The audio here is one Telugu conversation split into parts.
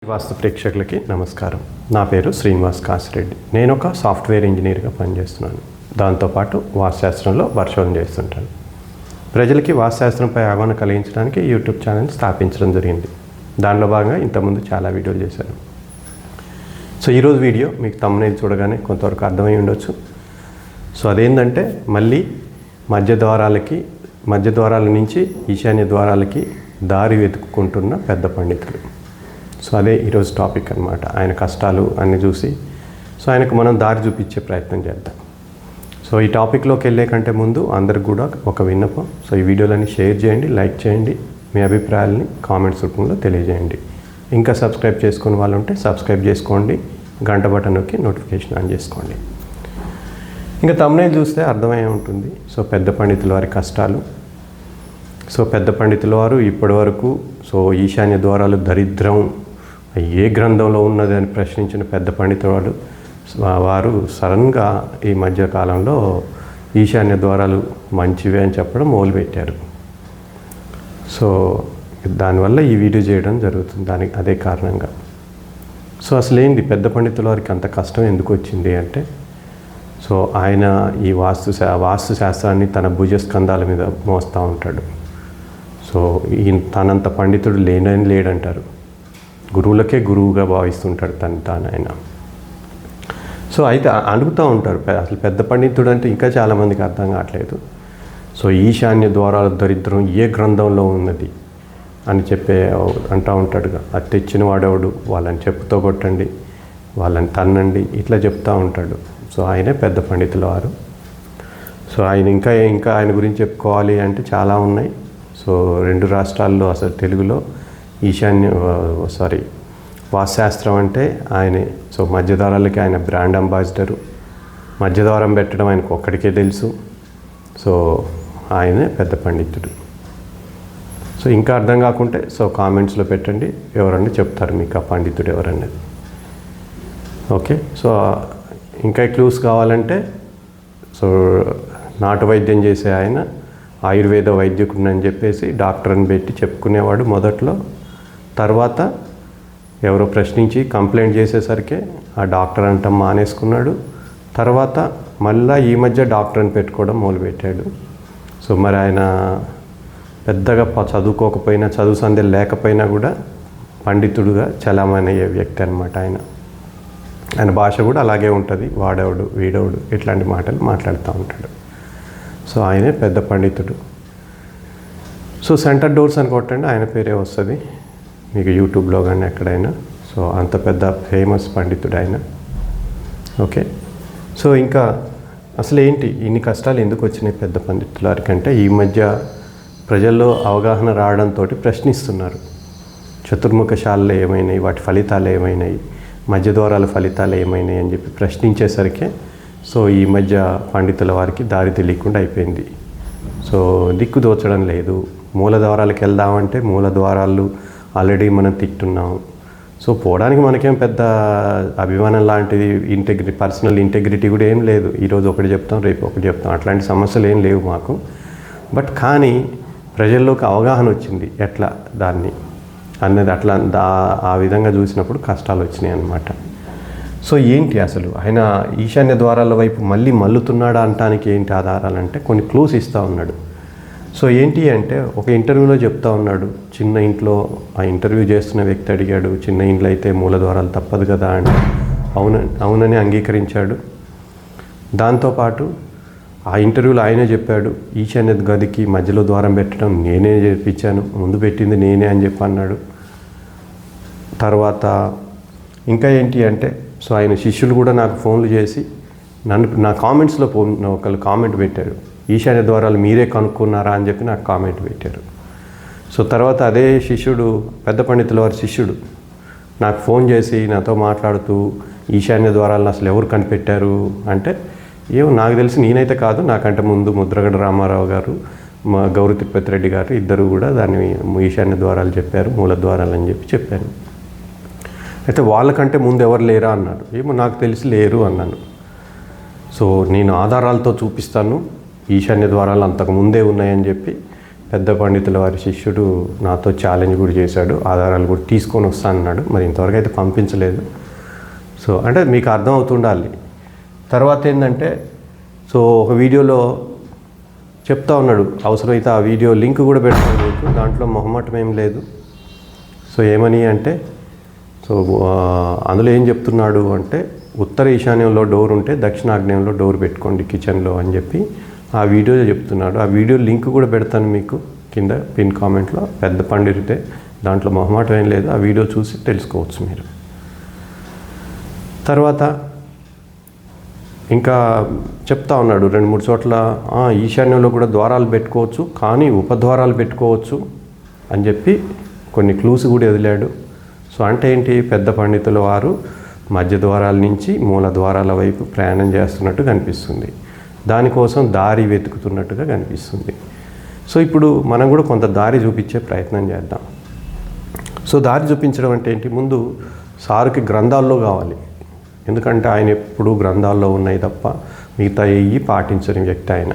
వాస్తు ప్రేక్షకులకి నమస్కారం. నా పేరు శ్రీనివాస్ కాసిరెడ్డి. నేను ఒక సాఫ్ట్వేర్ ఇంజనీర్గా పనిచేస్తున్నాను. దాంతోపాటు వాస్తుశాస్త్రంలో పరిశోధన చేస్తుంటాను. ప్రజలకి వాస్తుశాస్త్రంపై అవగాహన కలిగించడానికి యూట్యూబ్ ఛానల్ స్థాపించడం జరిగింది. దానిలో భాగంగా ఇంతకుముందు చాలా వీడియోలు చేశాను. సో ఈరోజు వీడియో మీకు thumbnail చూడగానే కొంతవరకు అర్థమై ఉండొచ్చు. సో అదేంటంటే మళ్ళీ మధ్య ద్వారాల నుంచి ఈశాన్య ద్వారాలకి దారి వెతుక్కుంటున్న పెద్ద పండితులు. సో అదే ఈరోజు టాపిక్ అన్నమాట. ఆయన కష్టాలు అన్నీ చూసి సో ఆయనకు మనం దారి చూపించే ప్రయత్నం చేద్దాం. సో ఈ టాపిక్లోకి వెళ్ళే కంటే ముందు అందరికి కూడా ఒక విన్నపం. సో ఈ వీడియోలన్నీ షేర్ చేయండి, లైక్ చేయండి, మీ అభిప్రాయాలని కామెంట్స్ రూపంలో తెలియజేయండి. ఇంకా సబ్స్క్రైబ్ చేసుకునే వాళ్ళు ఉంటే సబ్స్క్రైబ్ చేసుకోండి, గంట బటన్ నొక్కి నోటిఫికేషన్ ఆన్ చేసుకోండి. ఇంకా thumbnail చూస్తే అర్థమై ఉంటుంది. సో పెద్ద పండితుల వారి కష్టాలు. సో పెద్ద పండితుల వారు ఇప్పటి వరకు సో ఈశాన్య ద్వారాలు దరిద్రం ఏ గ్రంథంలో ఉన్నది అని ప్రశ్నించిన పెద్ద పండితులు వారు సడన్గా ఈ మధ్యకాలంలో ఈశాన్య ద్వారాలు మంచివే అని చెప్పడం మొదలుపెట్టారు. సో దానివల్ల ఈ వీడియో చేయడం జరుగుతుంది. అదే కారణంగా సో అసలు ఏంది పెద్ద పండితుల వారికి అంత కష్టం ఎందుకు వచ్చింది అంటే, సో ఆయన ఈ వాస్తు శాస్త్రాన్ని తన భుజస్కంధాల మీద మోస్తూ ఉంటాడు. సో తనంత పండితుడు లేడంటారు. గురువులకే గురువుగా భావిస్తుంటాడు తాను ఆయన. సో అయితే అడుగుతూ ఉంటారు అసలు పెద్ద పండితుడు అంటే ఇంకా చాలామందికి అర్థం కావట్లేదు. సో ఈశాన్య ద్వారాల దరిద్రం ఏ గ్రంథంలో ఉన్నది అని అంటూ ఉంటాడుగా. అది తెచ్చిన వాడేవాడు, వాళ్ళని చెప్పుతో కొట్టండి, వాళ్ళని తన్నండి, ఇట్లా చెప్తూ ఉంటాడు. సో ఆయనే పెద్ద పండితుల వారు. సో ఆయన ఇంకా ఆయన గురించి చెప్పుకోవాలి అంటే చాలా ఉన్నాయి. సో 2 రాష్ట్రాల్లో అసలు తెలుగులో వాస్తుశాస్త్రం అంటే ఆయనే. సో మధ్యద్వారాలకి ఆయన బ్రాండ్ అంబాసిడరు. మధ్యద్వారం పెట్టడం ఆయనకు ఒక్కడికే తెలుసు. సో ఆయనే పెద్ద పండితుడు. సో ఇంకా అర్థం కాకుంటే సో కామెంట్స్లో పెట్టండి, ఎవరన్నా చెప్తారు మీకు ఆ పండితుడు ఎవరన్నది. ఓకే. సో ఇంకా క్లూస్ కావాలంటే సో నాటు వైద్యం చేసే ఆయన ఆయుర్వేద వైద్యకుడు అని చెప్పేసి డాక్టర్ని పెట్టి చెప్పుకునేవాడు మొదట్లో. తర్వాత ఎవరో ప్రశ్నించి కంప్లైంట్ చేసేసరికి ఆ డాక్టర్ అంటాం మానేసుకున్నాడు. తర్వాత మళ్ళీ ఈ మధ్య డాక్టర్ని పెట్టుకోవడం మొదలుపెట్టాడు. సో మరి ఆయన పెద్దగా చదువుకోకపోయినా, చదువు సందేహం లేకపోయినా కూడా పండితుడుగా చలామణి అయ్యే వ్యక్తి అనమాట ఆయన భాష కూడా అలాగే ఉంటుంది. వాడేవాడు, వీడేవాడు ఇట్లాంటి మాటలు మాట్లాడుతూ ఉంటాడు. సో ఆయనే పెద్ద పండితుడు. సో సెంటర్ డోర్స్ అని కొట్టండి, ఆయన పేరే వస్తుంది మీకు యూట్యూబ్లో కానీ ఎక్కడైనా. సో అంత పెద్ద ఫేమస్ పండితుడు ఆయన. ఓకే. సో ఇంకా అసలు ఏంటి ఇన్ని కష్టాలు ఎందుకు వచ్చినాయి పెద్ద పండితుల వారికంటే, ఈ మధ్య ప్రజల్లో అవగాహన రావడంతో ప్రశ్నిస్తున్నారు. చతుర్ముఖశాలలు ఏమైనాయి, వాటి ఫలితాలు ఏమైనాయి, మధ్యద్వారాల ఫలితాలు ఏమైనాయి అని చెప్పి ప్రశ్నించేసరికి సో ఈ మధ్య పండితుల వారికి దారి తెలియకుండా అయిపోయింది. సో దిక్కు దోచడం లేదు. మూల ద్వారాలకు వెళ్దామంటే మూల ద్వారాలు ఆల్రెడీ మనం తిట్టున్నాం. సో పోవడానికి మనకేం పెద్ద అభిమానం లాంటిది పర్సనల్ ఇంటెగ్రిటీ కూడా ఏం లేదు. ఈరోజు ఒకటి చెప్తాం, రేపు ఒకటి చెప్తాం, అట్లాంటి సమస్యలు ఏం లేవు మాకు. బట్ కానీ ప్రజల్లోకి అవగాహన వచ్చింది ఎట్లా దాన్ని అన్నది. అట్లా ఆ విధంగా చూసినప్పుడు కష్టాలు వచ్చినాయి అన్నమాట. సో ఏంటి అసలు ఆయన ఈశాన్య ద్వారాల వైపు మళ్ళుతున్నాడా అనటానికి ఏంటి ఆధారాలంటే కొన్ని క్లూస్ ఇస్తూ ఉన్నాడు. సో ఏంటి అంటే ఒక ఇంటర్వ్యూలో చెప్తా ఉన్నాడు, చిన్న ఇంట్లో ఆ ఇంటర్వ్యూ చేస్తున్న వ్యక్తి అడిగాడు, చిన్న ఇంట్లో అయితే మూల ద్వారాలు తప్పదు కదా అంటే అవునని అంగీకరించాడు. దాంతోపాటు ఆ ఇంటర్వ్యూలో ఆయనే చెప్పాడు, ఈశాన్య గదికి మధ్యలో ద్వారం పెట్టడం నేనే చేయించాను, ముందు పెట్టింది నేనే అని చెప్పి అన్నాడు. తర్వాత ఇంకా ఏంటి అంటే సో ఆయన శిష్యులు కూడా నాకు ఫోన్లు చేసి నా కామెంట్స్లో ఒకళ్ళు కామెంట్ పెట్టారు, ఈశాన్య ద్వారాలు మీరే కనుక్కున్నారా అని చెప్పి నాకు కామెంట్ పెట్టారు. సో తర్వాత అదే శిష్యుడు, పెద్ద పండితుల వారి శిష్యుడు నాకు ఫోన్ చేసి నాతో మాట్లాడుతూ ఈశాన్య ద్వారాలను అసలు ఎవరు కనిపెట్టారు అంటే, ఏమో నాకు తెలిసి నేనైతే కాదు, నాకంటే ముందు ముద్రగడ రామారావు గారు, మా గౌరీ తిరుపతి రెడ్డి గారు ఇద్దరు కూడా దాన్ని ఈశాన్య ద్వారాలు చెప్పారు, మూల ద్వారాలు అని చెప్పారు. అయితే వాళ్ళకంటే ముందు ఎవరు లేరా అన్నాడు. ఏమో నాకు తెలిసి లేరు అన్నాను. సో నేను ఆధారాలతో చూపిస్తాను, ఈశాన్య ద్వారాలు అంతకు ముందే ఉన్నాయని చెప్పి పెద్ద పండితుల వారి శిష్యుడు నాతో ఛాలెంజ్ కూడా చేశాడు, ఆధారాలు కూడా తీసుకొని వస్తానన్నాడు. మరి ఇంతవరకు అయితే పంపించలేదు. సో అంటే మీకు అర్థం అవుతుండాలి. తర్వాత ఏంటంటే సో ఒక వీడియోలో చెప్తా ఉన్నాడు, అవసరమైతే ఆ వీడియో లింక్ కూడా పెడతాను మీకు, దాంట్లో మొహమాటం ఏం లేదు. సో ఏమని అంటే సో అందులో ఏం చెప్తున్నాడు అంటే ఉత్తర ఈశాన్యంలో డోర్ ఉంటే దక్షిణాగ్నేయంలో డోర్ పెట్టుకోండి కిచెన్లో అని చెప్పి ఆ వీడియోలో చెప్తున్నాడు. ఆ వీడియో లింక్ కూడా పెడతాను మీకు కింద పిన్ కామెంట్లో. పెద్ద పండితే దాంట్లో మొహమాటం ఏం లేదు, ఆ వీడియో చూసి తెలుసుకోవచ్చు మీరు. తర్వాత ఇంకా చెప్తా ఉన్నాడు 2-3 చోట్ల ఈశాన్యంలో కూడా ద్వారాలు పెట్టుకోవచ్చు, కానీ ఉపద్వారాలు పెట్టుకోవచ్చు అని చెప్పి కొన్ని క్లూస్ కూడా వదిలాడు. సో అంటే ఏంటి, పెద్ద పండితుల వారు మధ్య ద్వారాల నుంచి మూల ద్వారాల వైపు ప్రయాణం చేస్తున్నట్టు కనిపిస్తుంది, దానికోసం దారి వెతుకుతున్నట్టుగా కనిపిస్తుంది. సో ఇప్పుడు మనం కూడా కొంత దారి చూపించే ప్రయత్నం చేద్దాం. సో దారి చూపించడం అంటే ఏంటి, ముందు సారుకి గ్రంథాల్లో కావాలి. ఎందుకంటే ఆయన ఎప్పుడు గ్రంథాల్లో ఉన్నాయి తప్ప మిగతా ఏవి పాటించని వ్యక్తి ఆయన.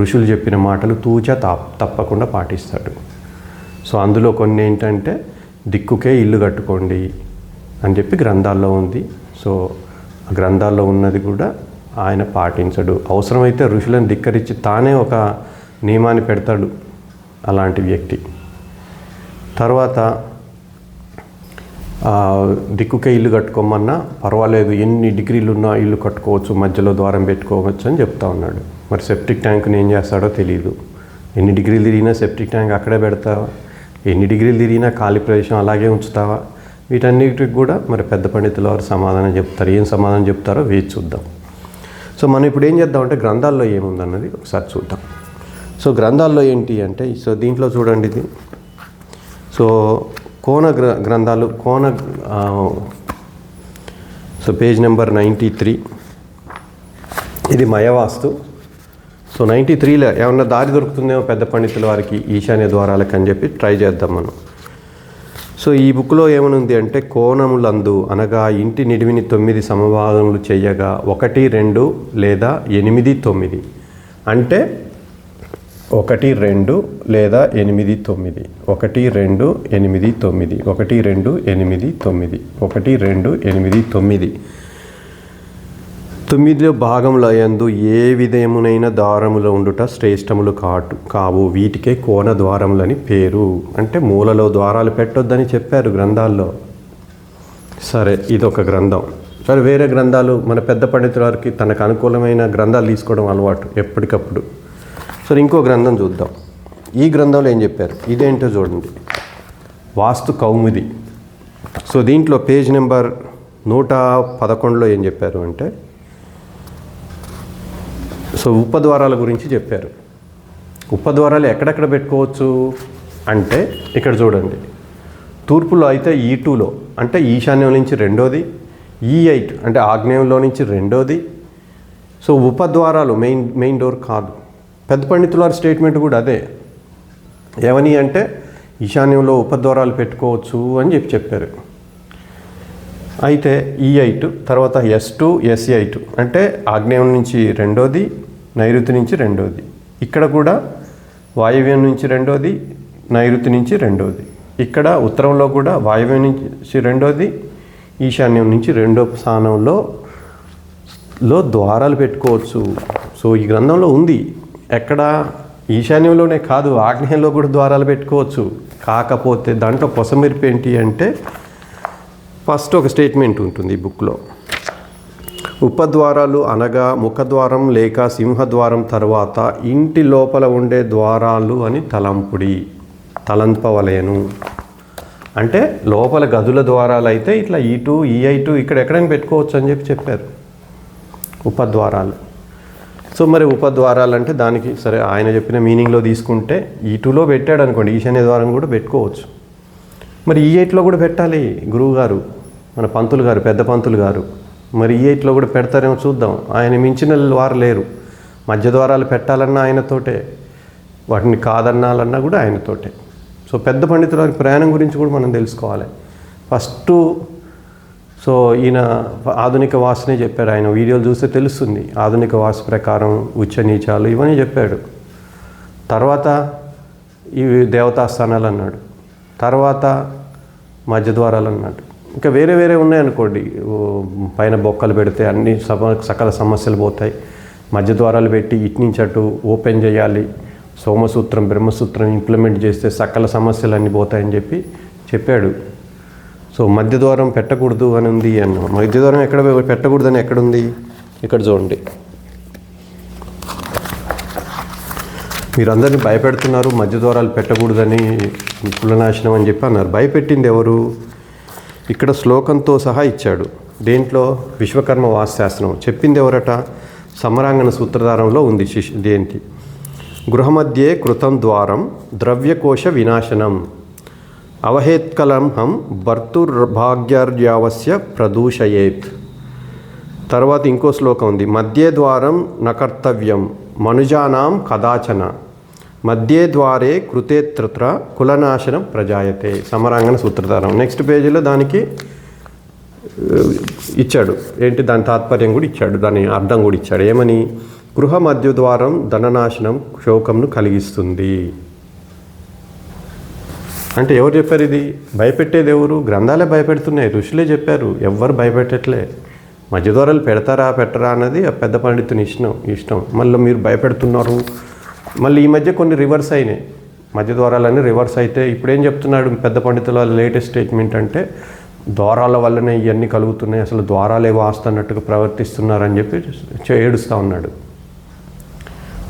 ఋషులు చెప్పిన మాటలు తూచా తప్పకుండా పాటిస్తాడు. సో అందులో కొన్ని ఏంటంటే దిక్కుకే ఇల్లు కట్టుకోండి అని చెప్పి గ్రంథాల్లో ఉంది. సో ఆ గ్రంథాల్లో ఉన్నది కూడా ఆయన పాటించడు. అవసరమైతే ఋషులను ధిక్కరించి తానే ఒక నియమాన్ని పెడతాడు అలాంటి వ్యక్తి. తర్వాత దిక్కుకే ఇల్లు కట్టుకోమన్నా పర్వాలేదు, ఎన్ని డిగ్రీలు ఉన్నా ఇల్లు కట్టుకోవచ్చు, మధ్యలో ద్వారం పెట్టుకోవచ్చు అని చెప్తా ఉన్నాడు. మరి సెప్టిక్ ట్యాంక్ని ఏం చేస్తాడో తెలియదు. ఎన్ని డిగ్రీలు తిరిగినా సెప్టిక్ ట్యాంక్ అక్కడే పెడతావా, ఎన్ని డిగ్రీలు తిరిగినా ఖాళీ ప్రదేశం అలాగే ఉంచుతావా, వీటన్నిటికి కూడా మరి పెద్ద పండితుల వారు సమాధానం చెప్తారు. ఏం సమాధానం చెప్తారో వేచి చూద్దాం. సో మనం ఇప్పుడు ఏం చేద్దామంటే గ్రంథాల్లో ఏముందన్నది ఒకసారి చూద్దాం. సో గ్రంథాల్లో ఏంటి అంటే సో దీంట్లో చూడండి ఇది. సో కోన గ్రంథాలు సో పేజ్ నెంబర్ 93, ఇది మయవాస్తు. సో 93లో ఏమన్నా దారి దొరుకుతుందేమో పెద్ద పండితుల వారికి ఈశాన్య ద్వారాలకు అని చెప్పి ట్రై చేద్దాం మనం. సో ఈ బుక్లో ఏమనుంది అంటే కోణములందు అనగా ఇంటి నిడివిని 9 సమభాగములు చేయగా 1, 2 లేదా 8, 9 అంటే 1, 2 లేదా 8, 9, 1, 2, 8, 9, 1, 2, 8, 9, 1, 2, 8, 9. 9 భాగముల యందు ఏ విధమునైన ద్వారములు ఉండుట శ్రేష్టములు కావు, వీటికే కోణ ద్వారములని పేరు. అంటే మూలలో ద్వారాలు పెట్టొద్దని చెప్పారు గ్రంథాల్లో. సరే, ఇదొక గ్రంథం. సరే, వేరే గ్రంథాలు మన పెద్ద పండితుల వారికి తనకు అనుకూలమైన గ్రంథాలు తీసుకోవడం అలవాటు ఎప్పటికప్పుడు. సరే, ఇంకో గ్రంథం చూద్దాం. ఈ గ్రంథంలో ఏం చెప్పారు, ఇదేంటో చూడండి. వాస్తు కౌముది. సో దీంట్లో పేజ్ నెంబర్ 111లో ఏం చెప్పారు అంటే సో ఉపద్వారాల గురించి చెప్పారు. ఉపద్వారాలు ఎక్కడెక్కడ పెట్టుకోవచ్చు అంటే ఇక్కడ చూడండి. తూర్పులో అయితే E2లో అంటే ఈశాన్యం నుంచి రెండోది, E8 అంటే ఆగ్నేయంలో నుంచి రెండోది. సో ఉపద్వారాలు మెయిన్ డోర్ కాదు. పెద్ద పండితుల వారి స్టేట్మెంట్ కూడా అదే. ఏమని అంటే ఈశాన్యంలో ఉపద్వారాలు పెట్టుకోవచ్చు అని చెప్పారు. అయితే E8 తర్వాత S2 S8 అంటే ఆగ్నేయం నుంచి రెండోది, నైరుతి నుంచి రెండోది. ఇక్కడ కూడా వాయువ్యం నుంచి రెండోది, నైరుతి నుంచి రెండోది. ఇక్కడ ఉత్తరంలో కూడా వాయువ్యం నుంచి రెండోది, ఈశాన్యం నుంచి రెండో స్థానంలో ద్వారాలు పెట్టుకోవచ్చు. సో ఈ గ్రంథంలో ఉంది. ఎక్కడ ఈశాన్యంలోనే కాదు, ఆగ్నేయంలో కూడా ద్వారాలు పెట్టుకోవచ్చు. కాకపోతే దాంట్లో పొసమెరుపు ఏంటి అంటే ఫస్ట్ ఒక స్టేట్మెంట్ ఉంటుంది ఈ బుక్లో. ఉపద్వారాలు అనగా ముఖద్వారం లేక సింహద్వారం తర్వాత ఇంటి లోపల ఉండే ద్వారాలు అని తలంపవలేను. అంటే లోపల గదుల ద్వారాలు అయితే ఇట్లా E2 E8 ఇక్కడ ఎక్కడైనా పెట్టుకోవచ్చు అని చెప్పారు ఉపద్వారాలు. సో మరి ఉపద్వారాలు అంటే దానికి సరే ఆయన చెప్పిన మీనింగ్లో తీసుకుంటే E2లో పెట్టాడు అనుకోండి, ఈశాన్య ద్వారం కూడా పెట్టుకోవచ్చు. మరి E8లో కూడా పెట్టాలి గురువుగారు, మన పంతులు గారు, పెద్ద పంతులు గారు. మరి E8లో కూడా పెడతారేమో చూద్దాం. ఆయన మించిన వారు లేరు. మధ్య ద్వారాలు పెట్టాలన్నా ఆయనతోటే, వాటిని కాదన్నాలన్నా కూడా ఆయనతోటే. సో పెద్ద పండితుల వారి ప్రయాణం గురించి కూడా మనం తెలుసుకోవాలి. ఫస్ట్ సో ఈయన ఆధునిక వాస్తునే చెప్పాడు. ఆయన వీడియోలు చూస్తే తెలుస్తుంది. ఆధునిక వాస్తు ప్రకారం ఉచ్చ నీచాలు ఇవన్నీ చెప్పాడు. తర్వాత ఇవి దేవతాస్థానాలు అన్నాడు, తర్వాత మధ్య ద్వారాలు అన్నాడు. ఇంకా వేరే వేరే ఉన్నాయనుకోండి, పైన బొక్కలు పెడితే అన్ని సకల సమస్యలు పోతాయి, మధ్య ద్వారాలు పెట్టి ఇటు నుంచి అటు ఓపెన్ చేయాలి, సోమసూత్రం బ్రహ్మసూత్రం ఇంప్లిమెంట్ చేస్తే సకల సమస్యలు అన్నీ పోతాయని చెప్పాడు. సో మధ్య ద్వారం పెట్టకూడదు అని ఉంది అన్న. మధ్య ద్వారం ఎక్కడ పెట్టకూడదని ఎక్కడుంది? ఇక్కడ చూడండి. మీరందరినీ భయపెడుతున్నారు, మధ్య ద్వారాలు పెట్టకూడదని, కులనాశనం అని చెప్పి అన్నారు. భయపెట్టింది ఎవరు? ఇక్కడ శ్లోకంతో సహా ఇచ్చాడు. దేంట్లో? విశ్వకర్మ వాస్తుశాస్త్రం చెప్పింది ఎవరట? సమరాంగణ సూత్రధారంలో ఉంది. దేంటి? గృహమధ్యే కృతం ద్వారం ద్రవ్యకోశ వినాశనం అవహేత్కలంహం భర్తుర్భాగ్యార్యావస్య ప్రదూషయేత్. తర్వాత ఇంకో శ్లోకం ఉంది. మధ్యే ద్వారం నకర్తవ్యం మనుజానాం కదాచన మధ్యే ద్వారే కృతేత్ర కులనాశనం ప్రజాయతే. సమరాంగణ సూత్రధారం. నెక్స్ట్ పేజీలో దానికి ఇచ్చాడు. ఏంటి దాని తాత్పర్యం కూడా ఇచ్చాడు, దాని అర్థం కూడా ఇచ్చాడు. ఏమని? గృహ మధ్య ద్వారం ధననాశనం శోకంను కలిగిస్తుంది అంటే ఎవరు చెప్పారు? ఇది భయపెట్టేది ఎవరు? గ్రంథాలే భయపెడుతున్నాయి, ఋషులే చెప్పారు, ఎవ్వరు భయపెట్టట్లే. మధ్య ద్వారాలు పెడతారా పెట్టరా అన్నది ఆ పెద్ద పండితుని ఇష్టం. మళ్ళీ మీరు భయపెడుతున్నారు. మళ్ళీ ఈ మధ్య కొన్ని రివర్స్ అయినాయి, మధ్య ద్వారాలన్నీ రివర్స్ అయితే ఇప్పుడు ఏం చెప్తున్నాడు పెద్ద పండితుల లేటెస్ట్ స్టేట్మెంట్ అంటే, ద్వారాల వల్లనే ఇవన్నీ కలుగుతున్నాయి, అసలు ద్వారాలే వాస్తున్నట్టుగా ప్రవర్తిస్తున్నారని చెప్పి ఏడుస్తూ ఉన్నాడు.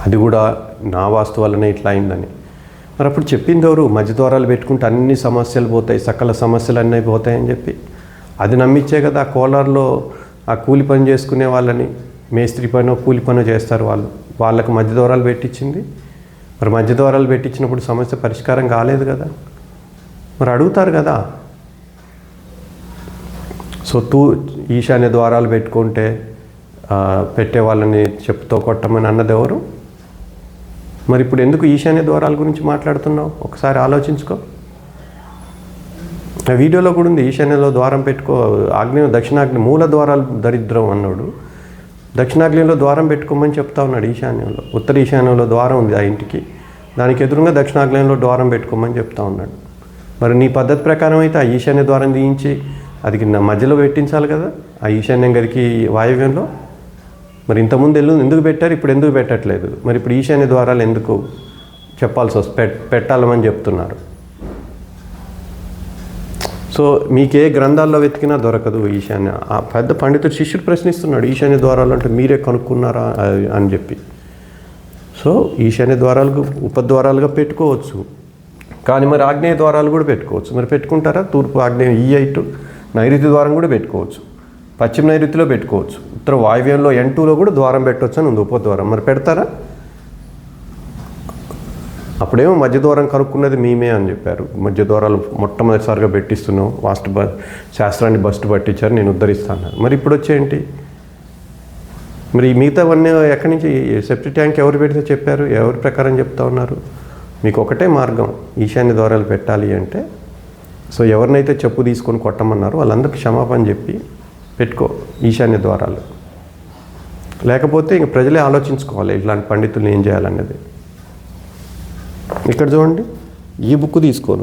అది కూడా నా వాస్తు వల్లనే ఇట్లా అయిందని. మరి అప్పుడు చెప్పింది ఎవరు? మధ్య ద్వారాలు పెట్టుకుంటే అన్ని సమస్యలు పోతాయి, సకల సమస్యలు అన్నీ పోతాయని చెప్పి అది నమ్మించే కదా. కోలార్లో ఆ కూలి పని చేసుకునే వాళ్ళని, మేస్త్రి పనో కూలి పనో చేస్తారు వాళ్ళకు మధ్య ద్వారాలు పెట్టించింది. మరి మధ్య ద్వారాలు పెట్టించినప్పుడు సమస్య పరిష్కారం కాలేదు కదా, మరి అడుగుతారు కదా. సో ఈశాన్య ద్వారాలు పెట్టుకుంటే పెట్టే వాళ్ళని చెప్పుతో కొట్టమని అన్నది ఎవరు? మరి ఇప్పుడు ఎందుకు ఈశాన్య ద్వారాల గురించి మాట్లాడుతున్నావు? ఒకసారి ఆలోచించుకో. ఆ వీడియోలో కూడా ఉంది, ఈశాన్యంలో ద్వారం పెట్టుకో, ఆగ్నేయం దక్షిణాగ్ని మూల ద్వారాలు దరిద్రం అన్నాడు. దక్షిణాగ్నేయంలో ద్వారం పెట్టుకోమని చెప్తా ఉన్నాడు. ఈశాన్యంలో ఉత్తర ఈశాన్యంలో ద్వారం ఉంది ఆ ఇంటికి, దానికి ఎదురుగా దక్షిణాగ్నేయంలో ద్వారం పెట్టుకోమని చెప్తా ఉన్నాడు. మరి నీ పద్ధతి ప్రకారం అయితే ఆ ఈశాన్య ద్వారం తీయించి అది మధ్యలో పెట్టించాలి కదా, ఆ ఈశాన్యం గదికి వాయువ్యంలో. మరి ఇంతకుముందు ఎందుకు పెట్టారు, ఇప్పుడు ఎందుకు పెట్టట్లేదు? మరి ఇప్పుడు ఈశాన్య ద్వారాలు ఎందుకు చెప్పాల్సి వస్తుంది? పెట్టాలని చెప్తున్నారు. సో మీకే గ్రంథాల్లో వెతికినా దొరకదు ఈశాన్య. ఆ పెద్ద పండితుడు శిష్యుడు ప్రశ్నిస్తున్నాడు, ఈశాన్య ద్వారాలు అంటే మీరే కనుక్కున్నారా అని చెప్పి. సో ఈశాన్య ద్వారాలకు ఉపద్వారాలుగా పెట్టుకోవచ్చు, కానీ మరి ఆగ్నేయ ద్వారాలు కూడా పెట్టుకోవచ్చు. మరి పెట్టుకుంటారా? తూర్పు ఆగ్నేయం E8 నైరుతి ద్వారం కూడా పెట్టుకోవచ్చు, పశ్చిమ నైరుతిలో పెట్టుకోవచ్చు, ఉత్తర వాయువ్యంలో N2లో కూడా ద్వారం పెట్టవచ్చు అని ఉంది, ఉపద్వారం. మరి పెడతారా? అప్పుడేమో మధ్య ద్వారం కనుక్కున్నది మేమే అని చెప్పారు. మధ్య ద్వారాలు మొట్టమొదటిసారిగా పెట్టిస్తున్నాం, శాస్త్రాన్ని బస్టు పట్టించారు, నేను ఉద్ధరిస్తాను. మరి ఇప్పుడు వచ్చేంటి? మరి మిగతావన్నీ ఎక్కడి నుంచి? సెప్టిక్ ట్యాంక్ ఎవరు పెడితే చెప్పారు? ఎవరి ప్రకారం చెప్తా ఉన్నారు? మీకు ఒకటే మార్గం, ఈశాన్య ద్వారాలు పెట్టాలి అంటే. సో ఎవరినైతే చెప్పు తీసుకొని కొట్టమన్నారో వాళ్ళందరికీ క్షమాపణ చెప్పి పెట్టుకో ఈశాన్య ద్వారాలు. లేకపోతే ఇంక ప్రజలే ఆలోచించుకోవాలి ఇట్లాంటి పండితులు ఏం చేయాలన్నది. ఇక్కడ చూడండి, ఈ బుక్ తీసుకో.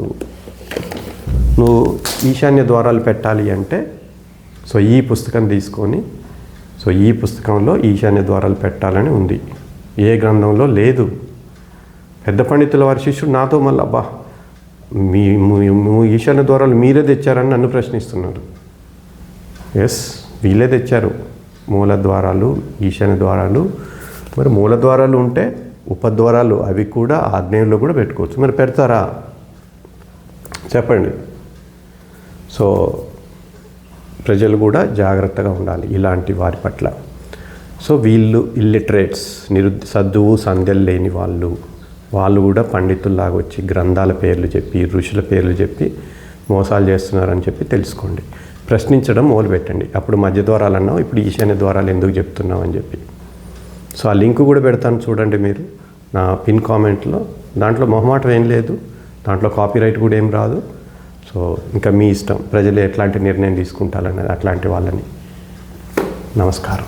నువ్వు ఈశాన్య ద్వారాలు పెట్టాలి అంటే సో ఈ పుస్తకం తీసుకొని, సో ఈ పుస్తకంలో ఈశాన్య ద్వారాలు పెట్టాలని ఉంది, ఏ గ్రంథంలో లేదు. పెద్ద పండితుల వారి శిష్యుడు నాతో మళ్ళీ అబ్బా మీ ఈశాన్య ద్వారాలు మీరే తెచ్చారని నన్ను ప్రశ్నిస్తున్నారు. ఎస్, వీళ్ళే తెచ్చారు మూల ద్వారాలు, ఈశాన్య ద్వారాలు. మరి మూల ద్వారాలు ఉంటే ఉపద్వారాలు అవి కూడా ఆగ్నేయంలో కూడా పెట్టుకోవచ్చు. మరి పెడతారా చెప్పండి. సో ప్రజలు కూడా జాగ్రత్తగా ఉండాలి ఇలాంటి వారి పట్ల. సో వీళ్ళు ఇల్లిటరేట్స్, చదువు సంధ్యలు లేని వాళ్ళు కూడా పండితుల్లాగా వచ్చి గ్రంథాల పేర్లు చెప్పి, ఋషుల పేర్లు చెప్పి మోసాలు చేస్తున్నారని చెప్పి తెలుసుకోండి. ప్రశ్నించడం మొదలుపెట్టండి. అప్పుడు మధ్య ద్వారాలు అన్నావు, ఇప్పుడు ఈశాన్య ద్వారాలు ఎందుకు చెప్తున్నావు అని చెప్పి. సో ఆ లింక్ కూడా పెడతాను చూడండి మీరు నా పిన్ కామెంట్లో. దాంట్లో మొహమాటం ఏం లేదు, దాంట్లో కాపీరైట్ కూడా ఏం రాదు. సో ఇంకా మీ ఇష్టం, ప్రజలు ఎట్లాంటి నిర్ణయం తీసుకుంటారన్నది అట్లాంటి వాళ్ళని. నమస్కారం.